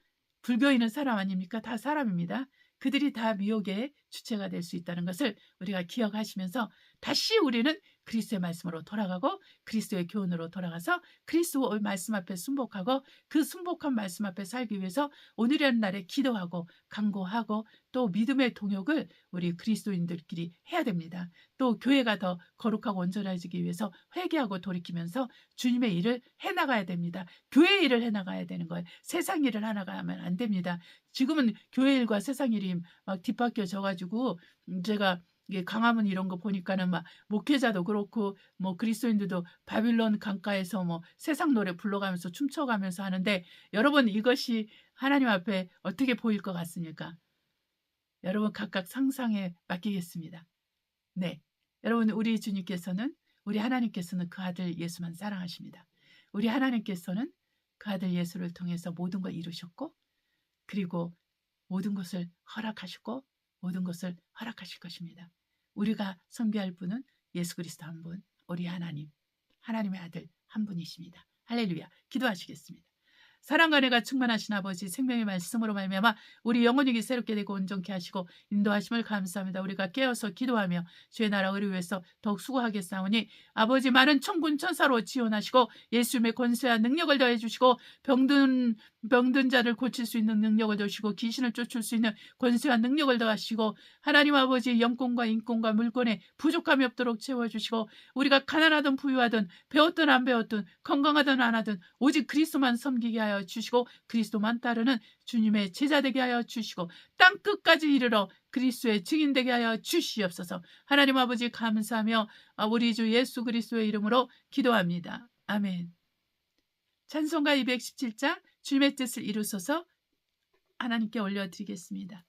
불교인은 사람 아닙니까? 다 사람입니다. 그들이 다 미혹의 주체가 될 수 있다는 것을 우리가 기억하시면서 다시 우리는 그리스도의 말씀으로 돌아가고 그리스도의 교훈으로 돌아가서 그리스도의 말씀 앞에 순복하고 그 순복한 말씀 앞에 살기 위해서 오늘이라는 날에 기도하고 간구하고 또 믿음의 동역을 우리 그리스도인들끼리 해야 됩니다. 또 교회가 더 거룩하고 온전해지기 위해서 회개하고 돌이키면서 주님의 일을 해나가야 됩니다. 교회 일을 해나가야 되는 거예요. 세상 일을 해나가면 안 됩니다. 지금은 교회 일과 세상 일이 막 뒤바뀌어져가지고 제가 강화문 이런 거 보니까는 막 목회자도 그렇고 뭐 그리스도인들도 바빌론 강가에서 뭐 세상 노래 불러가면서 춤춰가면서 하는데 여러분 이것이 하나님 앞에 어떻게 보일 것 같습니까? 여러분 각각 상상에 맡기겠습니다. 네, 여러분 우리 주님께서는 우리 하나님께서는 그 아들 예수만 사랑하십니다. 우리 하나님께서는 그 아들 예수를 통해서 모든 걸 이루셨고 그리고 모든 것을 허락하시고 모든 것을 허락하실 것입니다. 우리가 섬겨할 분은 예수 그리스도 한 분, 우리 하나님의 아들 한 분이십니다. 할렐루야. 기도하시겠습니다. 사랑과 은혜가 충만하신 아버지, 생명의 말씀으로 말미암아 우리 영혼이 새롭게 되고 온전케 하시고 인도하심을 감사합니다. 우리가 깨어서 기도하며 주의 나라 의를 위해서 더욱 수고하겠사오니 아버지, 많은 천군 천사로 지원하시고 예수님의 권세와 능력을 더해 주시고 병든 자를 고칠 수 있는 능력을 주시고 귀신을 쫓을 수 있는 권세와 능력을 더하시고 하나님 아버지, 영권과 인권과 물권에 부족함이 없도록 채워주시고 우리가 가난하든 부유하든 배웠든 안 배웠든 건강하든 안 하든 오직 그리스도만 섬기게 하여 주시고 그리스도만 따르는 주님의 제자 되게 하여 주시고 땅끝까지 이르러 그리스도의 증인 되게 하여 주시옵소서. 하나님 아버지, 감사하며 우리 주 예수 그리스도의 이름으로 기도합니다. 아멘. 찬송가 217장 주님의 뜻을 이루소서 하나님께 올려드리겠습니다.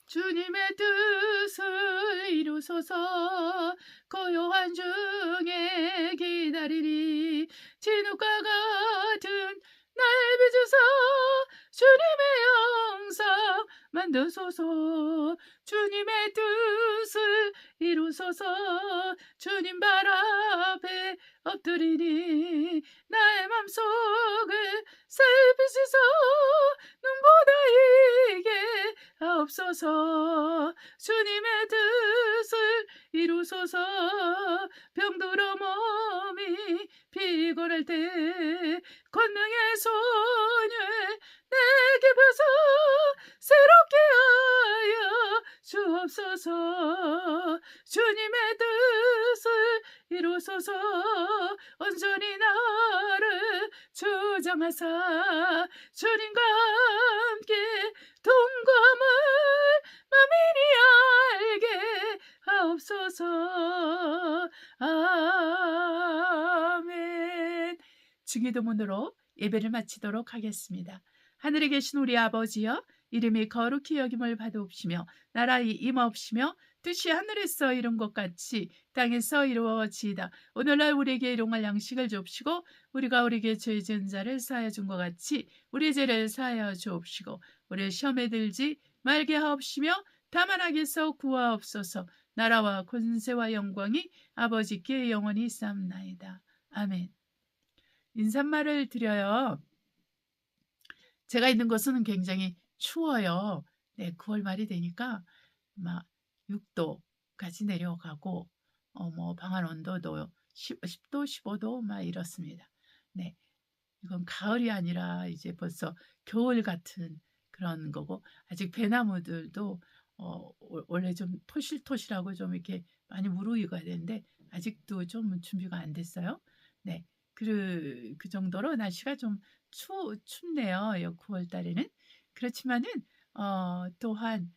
주님의 뜻을 이루소서. 고요한 중에 기다리리. 진흙과 같은 날 빚으사 주님의 영상 만드소서. 주님의 뜻을 이루소서. 주님 발 앞에 엎드리니 나의 맘속을 살피시소. 눈보다 이게 하옵소서. 주님의 뜻을 이루소서. 병들어 몸이 피곤할 때 권능의 손을 내게 펴서 새롭게 하여 주옵소서. 주님의 뜻을 이루소서. 온전히 나를 주장하사 주님과 함께 동감을 만민이 알게 하옵소서. 아멘. 주기도문으로 예배를 마치도록 하겠습니다. 하늘에 계신 우리 아버지여, 이름이 거룩히 여김을 받으옵시며 나라의 임하옵시며 뜻이 하늘에서 이룬 것 같이 땅에서 이루어지이다. 오늘날 우리에게 일용할 양식을 주옵시고 우리가 우리에게 죄 지은 자를 사하여 준 것 같이 우리 죄를 사하여 주옵시고 우리를 시험에 들지 말게 하옵시며 다만 악에서 구하옵소서. 나라와 권세와 영광이 아버지께 영원히 있사옵나이다. 아멘. 인사말을 드려요. 제가 있는 곳은 굉장히 추워요. 네, 9월 말이 되니까 막 6도까지 내려가고 방안 온도도 10도, 15도 막 이렇습니다. 네, 이건 가을이 아니라 이제 벌써 겨울 같은 그런 거고 아직 배나무들도 원래 좀 토실토실하고 좀 이렇게 많이 무르익어야 되는데 아직도 좀 준비가 안 됐어요. 네, 그 정도로 날씨가 좀 춥네요. 9월 달에는. 그렇지만은 또한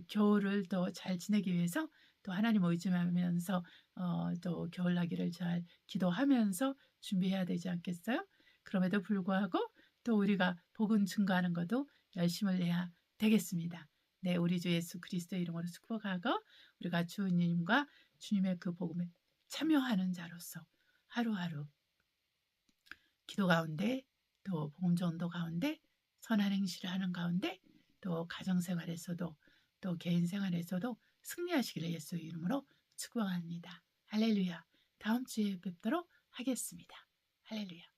겨울을 더 잘 지내기 위해서 또 하나님 의지하면서 또 겨울나기를 잘 기도하면서 준비해야 되지 않겠어요? 그럼에도 불구하고 또 우리가 복음 증거하는 것도 열심을 내야 되겠습니다. 네, 우리 주 예수 그리스도의 이름으로 축복하고 우리가 주님과 주님의 그 복음에 참여하는 자로서 하루하루 기도 가운데 또 복음 전도 가운데 선한 행실을 하는 가운데 또 가정생활에서도 또 개인생활에서도 승리하시기를 예수의 이름으로 축복합니다. 할렐루야. 다음 주에 뵙도록 하겠습니다. 할렐루야.